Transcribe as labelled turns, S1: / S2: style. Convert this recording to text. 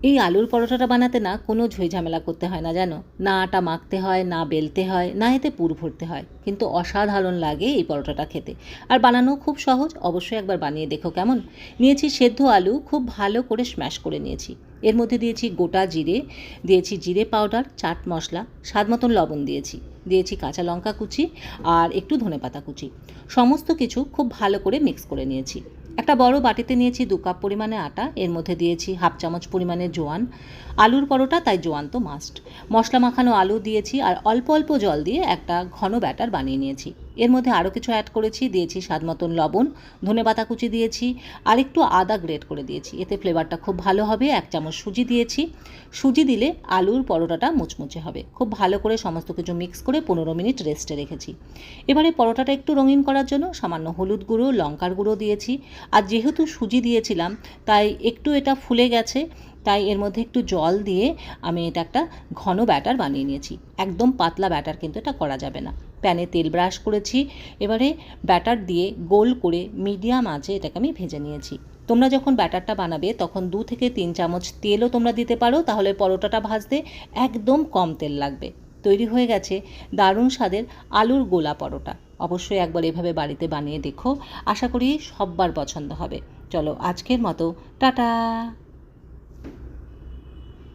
S1: এই আলুর পরোটাটা বানাতে না কোনো ঝামেলা করতে হয় না জানো, না আটা মাখতে হয়, না বেলতে হয়, না এতে পুর ভরতে হয়, কিন্তু অসাধারণ লাগে এই পরোটাটা খেতে। আর বানানো খুব সহজ, অবশ্যই একবার বানিয়ে দেখো কেমন। নিয়েছি সেদ্ধ আলু, খুব ভালো করে স্ম্যাশ করে নিয়েছি। এর মধ্যে দিয়েছি গোটা জিরে, দিয়েছি জিরে পাউডার, চাট মশলা, স্বাদ মতন লবণ দিয়েছি, দিয়েছি কাঁচা লঙ্কা কুচি আর একটু ধনেপাতা কুচি। সমস্ত কিছু খুব ভালো করে মিক্স করে নিয়েছি। একটা বড় বাটিতে নিয়েছি 2 কাপ পরিমাণে আটা, এর মধ্যে দিয়েছি হাফ চামচ পরিমাণে জোয়ান। আলুর পরোটা তাই জোয়ান তো মাস্ট। মশলা মাখানো আলু দিয়েছি আর অল্প অল্প জল দিয়ে একটা ঘন ব্যাটার বানিয়ে নিয়েছি। এর মধ্যে আরও কিছু অ্যাড করেছি, দিয়েছি স্বাদ মতন লবণ, ধনেপাতা কুচি দিয়েছি আর একটু আদা গ্রেট করে দিয়েছি, এতে ফ্লেভারটা খুব ভালো হবে। 1 চামচ সুজি দিয়েছি। সুজি দিলে আলুর পরোটাটা মুচমুচে হবে। খুব ভালো করে সমস্ত কিছু মিক্স করে 15 মিনিট রেস্টে রেখেছি। এবারে পরোটাটা একটু রঙিন করার জন্য সামান্য হলুদ গুঁড়ো, লঙ্কার গুঁড়ো দিয়েছি। আর যেহেতু সুজি দিয়েছিলাম তাই একটু এটা ফুলে গেছে, তাই এর মধ্যে একটু জল দিয়ে আমি এটা একটা ঘন ব্যাটার বানিয়ে নিয়েছি। একদম পাতলা ব্যাটার কিন্তু এটা করা যাবে না। প্যানে তেল ব্রাশ করেছি, এবারে ব্যাটার দিয়ে গোল করে মিডিয়াম আঁচে এটাকে আমি ভেজে নিয়েছি। তোমরা যখন ব্যাটারটা বানাবে তখন 2 থেকে 3 চামচ তেলও তোমরা দিতে পারো, তাহলে পরোটাটা ভাজতে একদম কম তেল লাগবে। তৈরি হয়ে গেছে দারুণ স্বাদের আলুর গোলা পরোটা। অবশ্যই একবার এভাবে বাড়িতে বানিয়ে দেখো, আশা করি সব্বার পছন্দ হবে। চলো আজকের মতো টাটা।